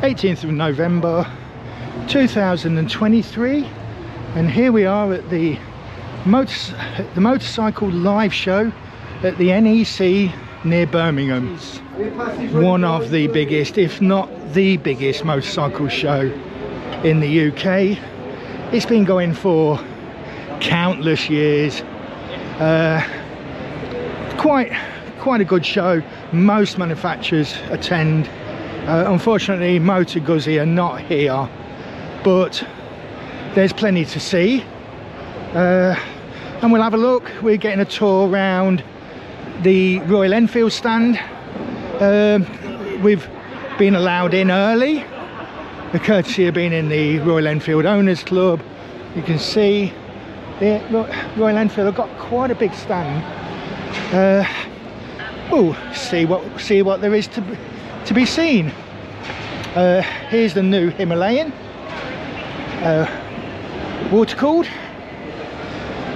18th of November 2023, and here we are at the motorcycle live show at the NEC near Birmingham. One of the biggest, if not the biggest, motorcycle show in the UK. It's been going for countless years. Quite a good show. Most manufacturers attend. Unfortunately, Motor Guzzi are not here, but there's plenty to see, and we'll have a look. We're getting a tour around the Royal Enfield stand. We've been allowed in early, the courtesy of being in the Royal Enfield Owners Club. You can see the Royal Enfield have got quite a big stand. We'll see what there is to be seen. Here's the new Himalayan, water cooled.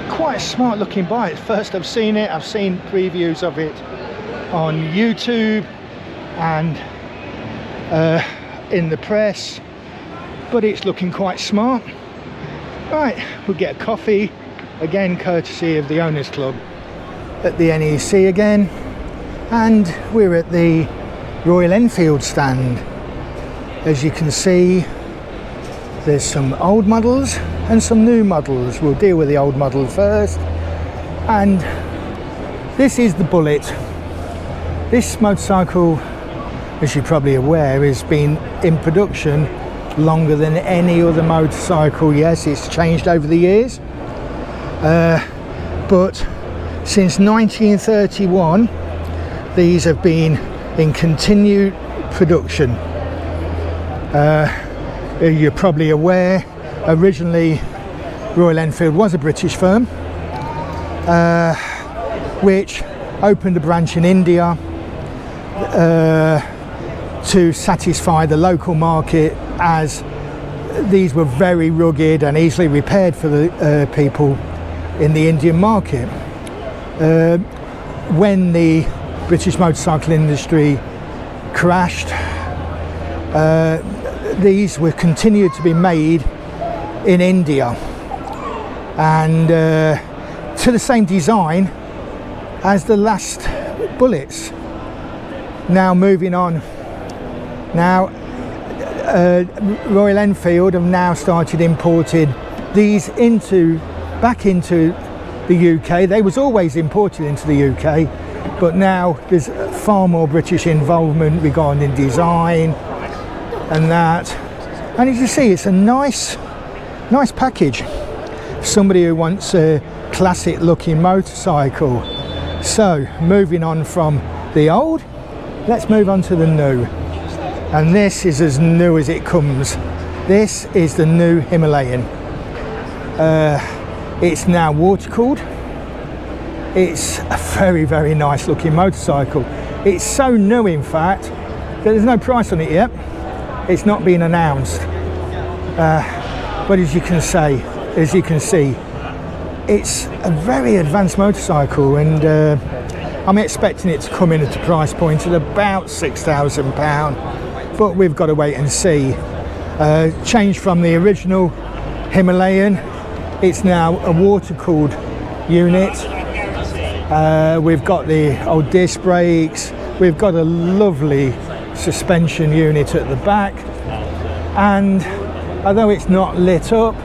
Quite a smart looking bike. First I've seen it, I've seen previews of it on YouTube and in the press, but it's looking quite smart. Right, we'll get a coffee, again courtesy of the Owners Club at the NEC again, and we're at the Royal Enfield stand. As you can see, there's some old models and some new models. We'll deal with the old model first, and this is the Bullet. This motorcycle, as you're probably aware, has been in production longer than any other motorcycle. Yes, it's changed over the years, but since 1931 these have been in continued production. You're probably aware, originally Royal Enfield was a British firm, which opened a branch in India to satisfy the local market, as these were very rugged and easily repaired for the people in the Indian market. When the British motorcycle industry crashed, these were continued to be made in India, and to the same design as the last Bullets. Now moving on, now Royal Enfield have now started importing these back into the UK. They was always imported into the UK, but now there's far more British involvement regarding design and that. And as you see, it's a nice package for somebody who wants a classic looking motorcycle. So moving on from the old, let's move on to the new, and this is as new as it comes. This is the new Himalayan. It's now water cooled. It's a very nice looking motorcycle. It's so new, in fact, that there's no price on it yet. It's not been announced, but as you can see, it's a very advanced motorcycle, and I'm expecting it to come in at a price point at about £6,000, but we've got to wait and see. Changed from the original Himalayan, it's now a water cooled unit. We've got the old disc brakes, we've got a lovely suspension unit at the back, and although it's not lit up,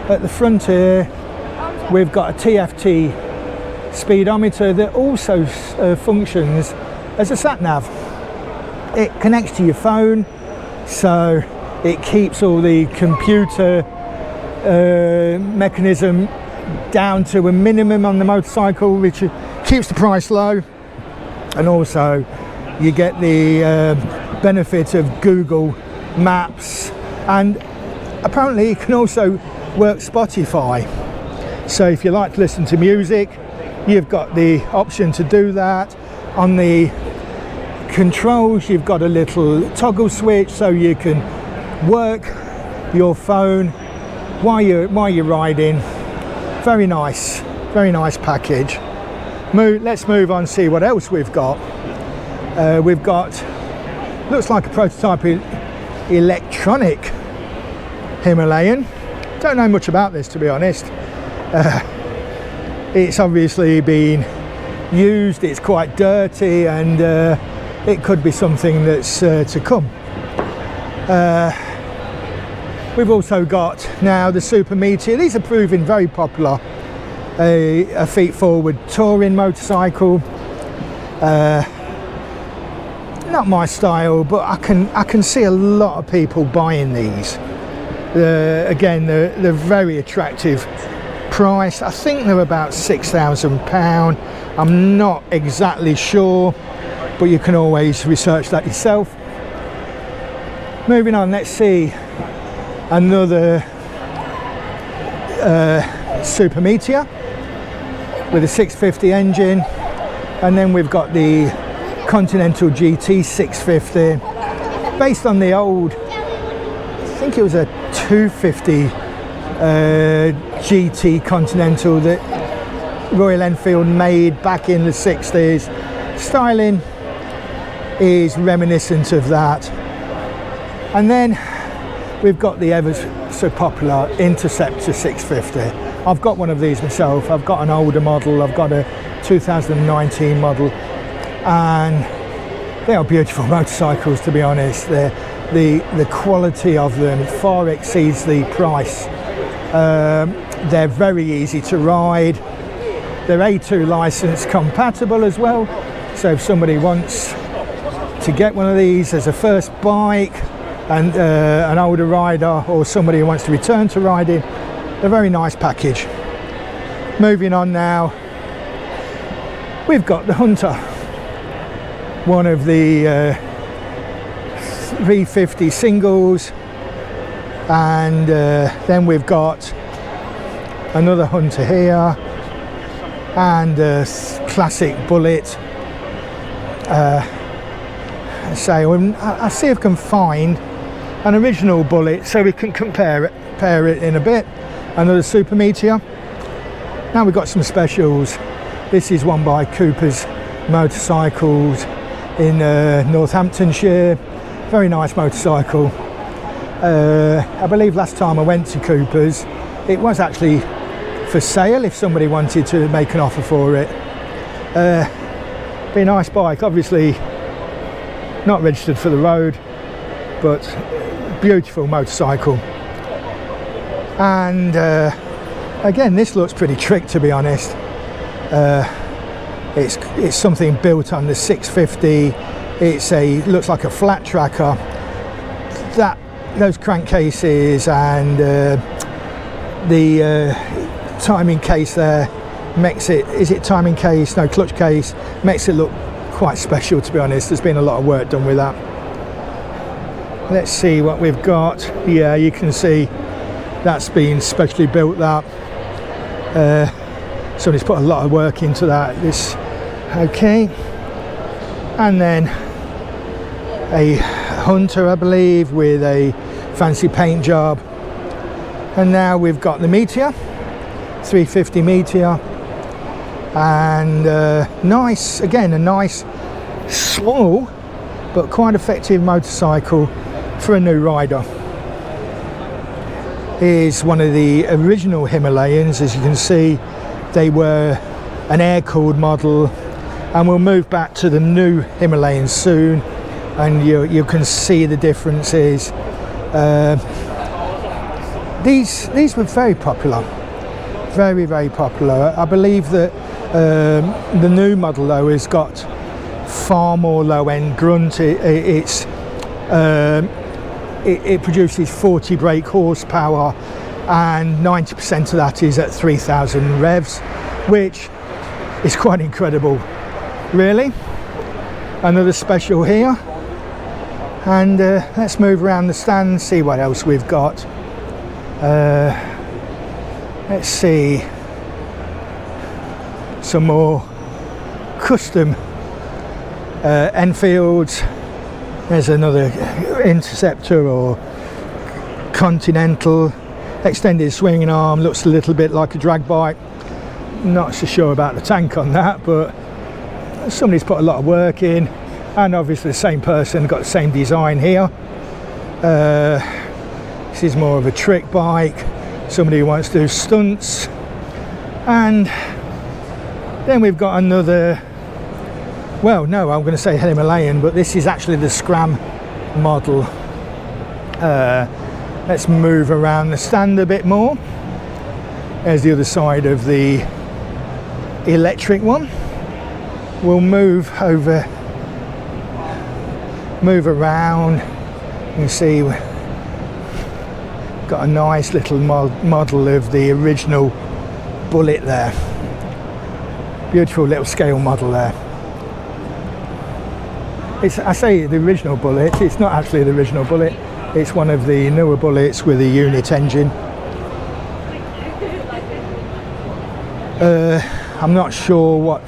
at the front here we've got a TFT speedometer that also functions as a sat nav. It connects to your phone, so it keeps all the computer mechanism down to a minimum on the motorcycle, which keeps the price low, and also you get the benefit of Google Maps, and apparently it can also work Spotify. So if you like to listen to music, you've got the option to do that. On the controls, you've got a little toggle switch, so you can work your phone while you're riding. Very nice package. Let's move on and see what else we've got. We've got, looks like a prototype electronic Himalayan. Don't know much about this, to be honest. It's obviously been used, it's quite dirty, and it could be something that's to come. We've also got now the Super Meteor. These are proving very popular. A feet forward touring motorcycle. Not my style, but I can see a lot of people buying these. Again, they're very attractive price. I think they're about £6,000. I'm not exactly sure, but you can always research that yourself. Moving on, let's see another Super Meteor with a 650 engine, and then we've got the Continental GT 650 based on the old, I think it was a 250 GT Continental that Royal Enfield made back in the 60s. Styling is reminiscent of that. And then we've got the ever so popular Interceptor 650. I've got one of these myself. I've got an older model. I've got a 2019 model, and they are beautiful motorcycles, to be honest. The quality of them far exceeds the price. They're very easy to ride. They're A2 license compatible as well, so if somebody wants to get one of these as a first bike, and an older rider, or somebody who wants to return to riding, a very nice package. Moving on now, we've got the Hunter, one of the 350 singles, and then we've got another Hunter here, and a classic Bullet. So I'll see if I can find an original Bullet so we can compare it in a bit. Another Super Meteor. Now we've got some specials. This is one by Cooper's Motorcycles in Northamptonshire. Very nice motorcycle. I believe last time I went to Cooper's, it was actually for sale if somebody wanted to make an offer for it. Be a nice bike, obviously not registered for the road, but beautiful motorcycle. And again, this looks pretty trick, to be honest. It's something built on the 650. Looks like a flat tracker. Those crankcases and the timing case there makes it, is it timing case? No, clutch case, makes it look quite special, to be honest. There's been a lot of work done with that. Let's see what we've got. Yeah, you can see that's been specially built, that. Somebody's put a lot of work into that. Okay. And then a Hunter, I believe, with a fancy paint job. And now we've got the Meteor, 350 Meteor. And nice, again, a nice, small, but quite effective motorcycle for a new rider. Here's one of the original Himalayans. As you can see, they were an air-cooled model, and we'll move back to the new Himalayan soon, and you can see the differences. These were very popular, very, very popular. I believe that the new model, though, has got far more low-end grunt. It produces 40 brake horsepower, and 90% of that is at 3,000 revs, which is quite incredible, really. Another special here. And let's move around the stand, see what else we've got. Let's see some more custom Enfields. There's another Interceptor or Continental. Extended swinging arm, looks a little bit like a drag bike. Not so sure about the tank on that, but somebody's put a lot of work in, and obviously the same person got the same design here. This is more of a trick bike, somebody who wants to do stunts. And then we've got another, well, no, I'm going to say Himalayan, but this is actually the Scram model. Let's move around the stand a bit more. There's the other side of the electric one. We'll move around. You can see we've got a nice little model of the original Bullet there. Beautiful little scale model there. I say the original Bullet, it's not actually the original Bullet. It's one of the newer Bullets with a unit engine. I'm not sure what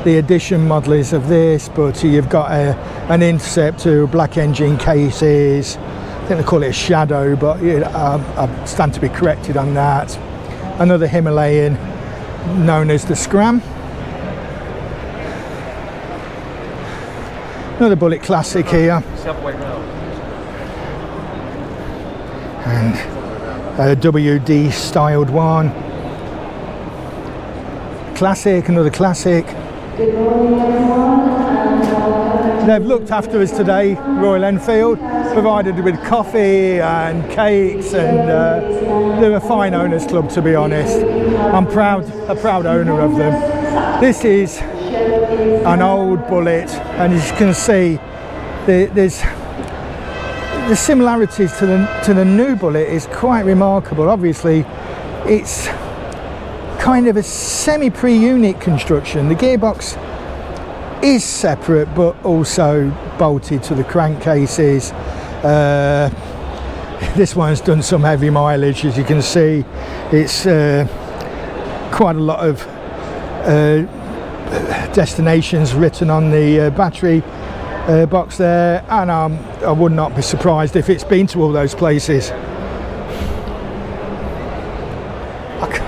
the edition model is of this, but you've got an Interceptor, black engine cases. I think they call it a Shadow, but I stand to be corrected on that. Another Himalayan known as the Scram. Another Bullet Classic here. And a WD styled one. Classic, another classic. They've looked after us today, Royal Enfield, provided with coffee and cakes, and they're a fine owners club, to be honest. I'm a proud owner of them. This is an old Bullet, and as you can see, there's the similarities to the new Bullet is quite remarkable. Obviously, it's kind of a semi-pre-unit construction. The gearbox is separate, but also bolted to the crankcases. This one's done some heavy mileage, as you can see. It's quite a lot of destinations written on the battery box there, and I would not be surprised if it's been to all those places.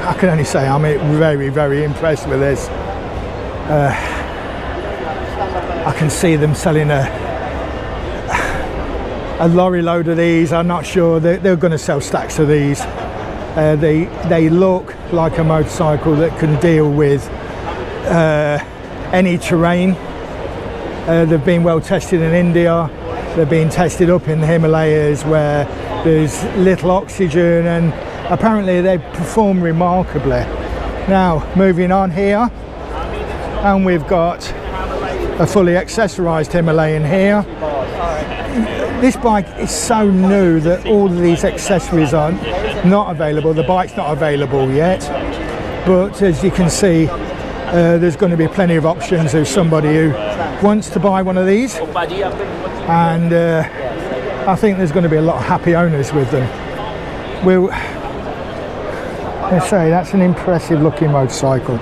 I can only say I'm very, very impressed with this. I can see them selling a lorry load of these. I'm not sure they're going to sell stacks of these. They look like a motorcycle that can deal with any terrain. They've been well tested in India. They're being tested up in the Himalayas where there's little oxygen, and apparently they perform remarkably. Now, moving on here, and we've got a fully accessorized Himalayan here. This bike is so new that all of these accessories are not available. The bike's not available yet, but as you can see, there's going to be plenty of options. There's somebody who wants to buy one of these, and I think there's going to be a lot of happy owners with them. Let's say that's an impressive looking motorcycle.